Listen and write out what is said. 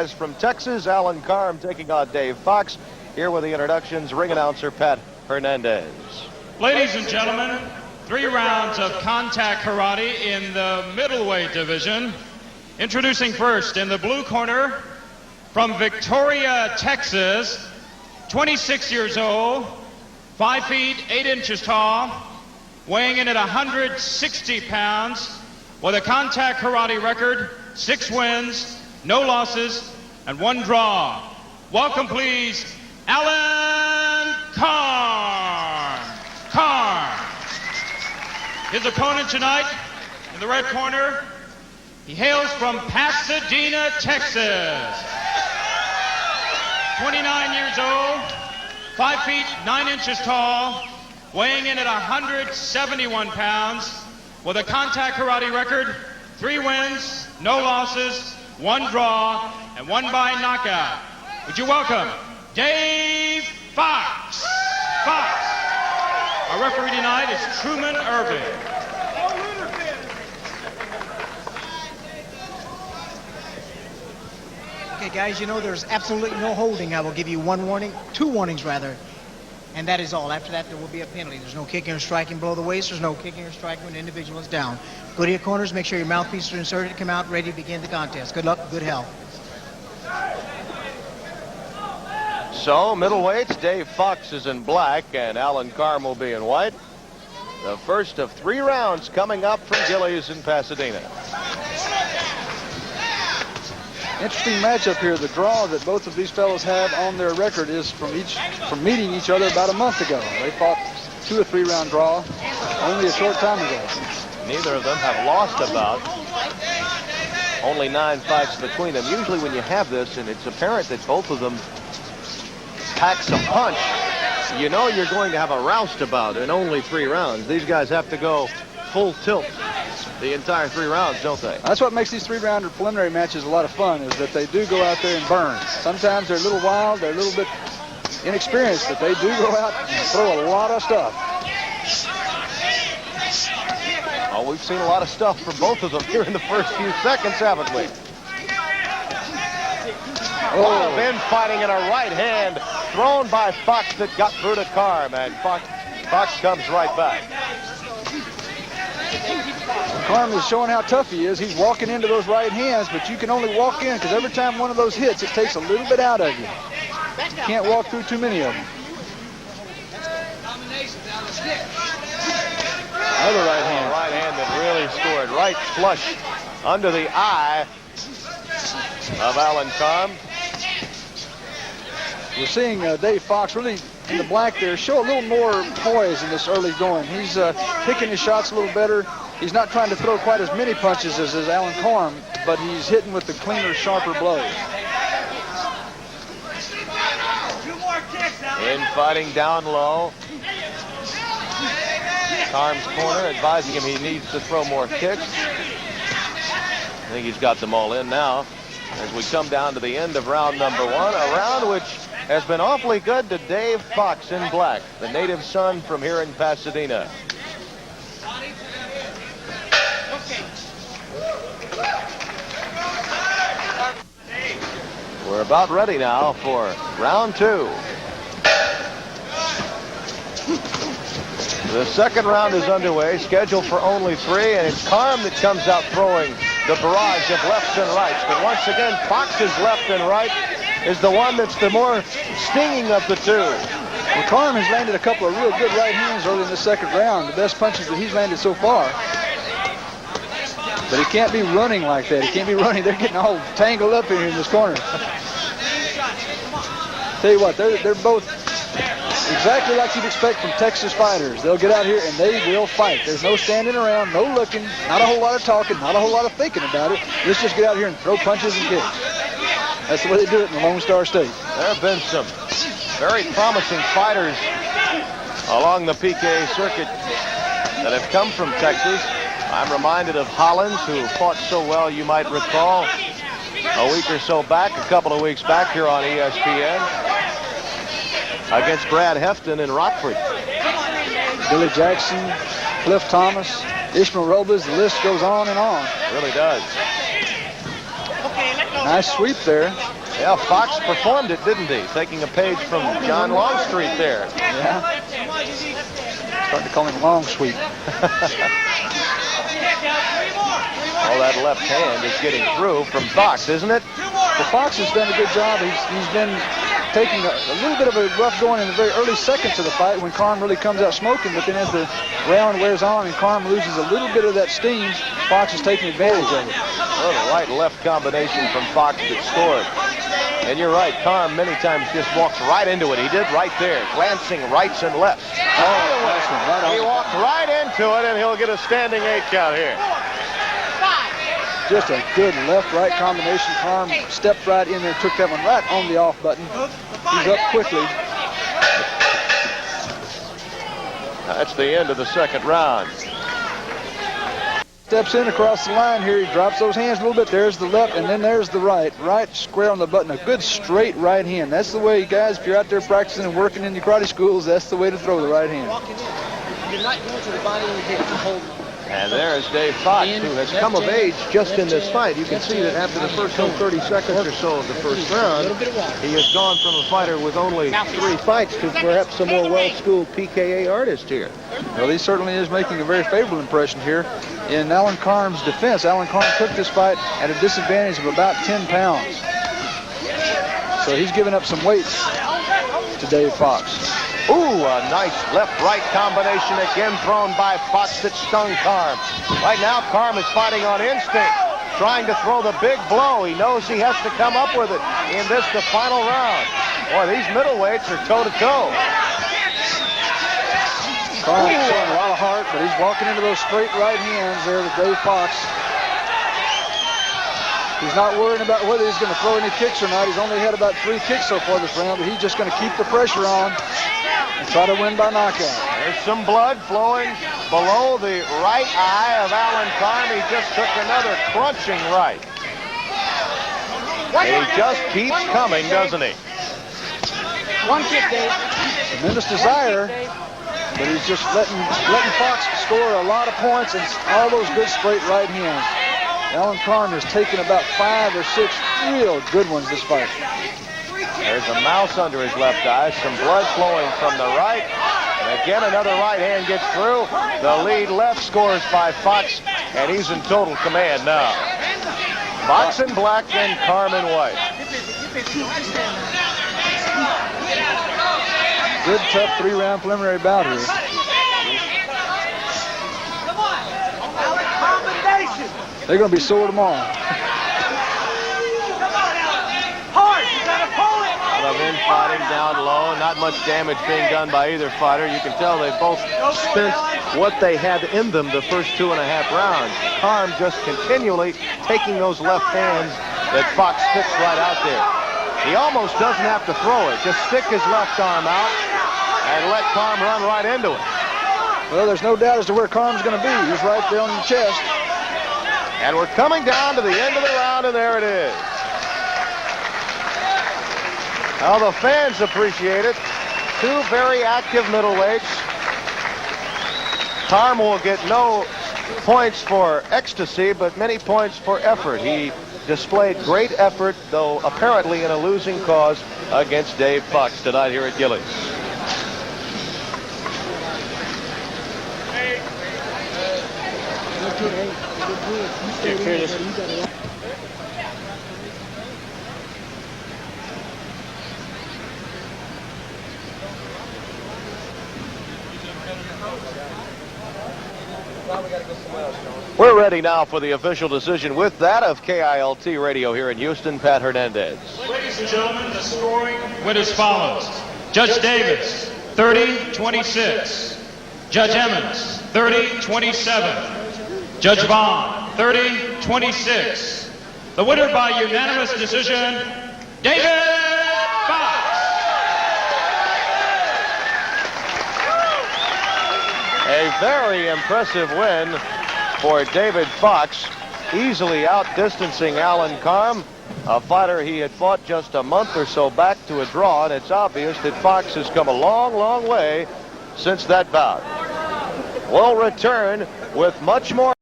From Texas, Alan Karm taking on Dave Fox. Here with the introductions, ring announcer Pat Hernandez. Ladies and gentlemen, 3 rounds of contact karate in the middleweight division. Introducing first in the blue corner from Victoria, Texas, 26 years old, 5 feet 8 inches tall, weighing in at 160 pounds, with a contact karate record, 6 wins, no losses, and 1 draw. Welcome, please, Alan Karm. His opponent tonight, in the red corner, he hails from Pasadena, Texas. 29 years old, 5 feet 9 inches tall, weighing in at 171 pounds, with a contact karate record, 3 wins, no losses, 1 draw, and 1 by knockout. Would you welcome Dave Fox? Our referee tonight is Truman Irving. Okay, guys, you know there's absolutely no holding. I will give you 1 warning, 2 warnings rather, and that is all. After that, there will be a penalty. There's no kicking or striking below the waist. There's no kicking or striking when an individual is down. Go to your corners, make sure your mouthpieces are inserted, come out ready to begin the contest. Good luck, good health. So, middleweights, Dave Fox is in black and Alan Karm will be in white. The first of 3 rounds coming up from Gillies in Pasadena. Interesting matchup here. The draw that both of these fellows have on their record is from meeting each other about a month ago. They fought 2 or 3 round draw only a short time ago. Neither of them have lost a bout. Only 9 fights between them. Usually when you have this and it's apparent that both of them pack some punch, you know you're going to have a roustabout in only 3 rounds. These guys have to go full tilt the entire 3 rounds, don't they? That's what makes these 3-rounder preliminary matches a lot of fun, is that they do go out there and burn. Sometimes they're a little wild, they're a little bit inexperienced, but they do go out and throw a lot of stuff. Oh, we've seen a lot of stuff from both of them here in the first few seconds, haven't we? A lot of infighting in a right hand thrown by Fox that got through to Karm, and Fox comes right back. Karm is showing how tough he is. He's walking into those right hands, but you can only walk in because every time one of those hits, it takes a little bit out of you. You can't walk through too many of them. Another right hand. Right hand that really scored right flush under the eye of Alan Karm. We're seeing Dave Fox really in the black there show a little more poise in this early going. He's picking his shots a little better. He's not trying to throw quite as many punches as Alan Karm, but he's hitting with the cleaner, sharper blows. Infighting down low. Karm's corner advising him he needs to throw more kicks. I think he's got them all in now as we come down to the end of round number 1, a round which has been awfully good to Dave Fox in black, the native son from here in Pasadena. We're about ready now for round 2. The second round is underway, scheduled for only 3, and it's Karm that comes out throwing the barrage of lefts and rights. But once again, Fox's left and right is the one that's the more stinging of the 2. Well, Karm has landed a couple of real good right hands early in the second round, the best punches that he's landed so far. But he can't be running like that. He can't be running. They're getting all tangled up in here in this corner. Tell you what, they're both exactly like you'd expect from Texas fighters. They'll get out here and they will fight. There's no standing around, no looking, not a whole lot of talking, not a whole lot of thinking about it. Let's just get out here and throw punches and kicks. That's the way they do it in the Lone Star State. There have been some very promising fighters along the PK circuit that have come from Texas. I'm reminded of Hollins, who fought so well, you might recall, a week or so back, a couple of weeks back here on ESPN, against Brad Hefton in Rockford. Billy Jackson, Cliff Thomas, Ishmael Robles, the list goes on and on. It really does. Nice sweep there. Yeah, Fox performed it, didn't he? Taking a page from John Longstreet there. Yeah. Starting to call him long sweep. Oh, that left hand is getting through from Fox, isn't it? Well, Fox has done a good job. He's been taking a little bit of a rough going in the very early seconds of the fight when Karm really comes out smoking, but then as the round wears on and Karm loses a little bit of that steam, Fox is taking advantage of it. Oh, the right-left combination from Fox that scored. And you're right, Karm many times just walks right into it. He did right there, glancing rights and lefts. Right He walked right into it, and he'll get a standing 8 count here. Just a good left-right combination. Karm stepped right in there, took that one right on the off button. He's up quickly. That's the end of the second round. Steps in across the line here. He drops those hands a little bit. There's the left, and then there's the right. Right square on the button. A good straight right hand. That's the way, guys, if you're out there practicing and working in your karate schools, that's the way to throw the right hand. You're not going to the body of the hip. You hold. And there's Dave Fox, who has come of age just in this fight. You can see that after the first 30 seconds or so of the first round, he has gone from a fighter with only 3 fights to perhaps a more well-schooled PKA artist here. Well, he certainly is making a very favorable impression here. In Alan Karm's defense, Alan Karm took this fight at a disadvantage of about 10 pounds. So he's given up some weight to Dave Fox. Ooh, a nice left-right combination again thrown by Fox that stung Karm. Right now, Karm is fighting on instinct, trying to throw the big blow. He knows he has to come up with it in this, the final round. Boy, these middleweights are toe-to-toe. Karm showing a lot of heart, but he's walking into those straight right hands there with Dave Fox. He's not worrying about whether he's going to throw any kicks or not. He's only had about 3 kicks so far this round, but he's just going to keep the pressure on and try to win by knockout. There's some blood flowing below the right eye of Alan Karm. He just took another crunching right. And he just keeps coming, doesn't he? One kick, Dave. Tremendous desire, but he's just letting Fox score a lot of points and all those good straight right hands. Alan Karm has taken about 5 or 6 real good ones this fight. There's a mouse under his left eye, some blood flowing from the right. And again, another right hand gets through. The lead left scores by Fox, and he's in total command now. Fox in black and Karm in white. Good, tough 3-round preliminary bout here. They're going to be sore tomorrow. Well, men fighting down low, not much damage being done by either fighter. You can tell they both spent what they had in them the first 2.5 rounds. Karm just continually taking those left hands that Fox sticks right out there. He almost doesn't have to throw it. Just stick his left arm out and let Karm run right into it. Well, there's no doubt as to where Karm's going to be. He's right there on your chest. And we're coming down to the end of the round, and there it is. Now the fans appreciate it. 2 very active middleweights. Karm will get no points for ecstasy, but many points for effort. He displayed great effort, though apparently in a losing cause, against Dave Fox tonight here at Gillies. We're ready now for the official decision with that of KILT Radio here in Houston. Pat Hernandez. Ladies and gentlemen, the scoring went as follows. Judge Davis, 30-26. Judge Emmons, 30-27. Judge Vaughn, 30-26. The winner by unanimous decision, David Fox. A very impressive win for David Fox, easily outdistancing Alan Karm, a fighter he had fought just a month or so back to a draw, and it's obvious that Fox has come a long, long way since that bout. We'll return with much more.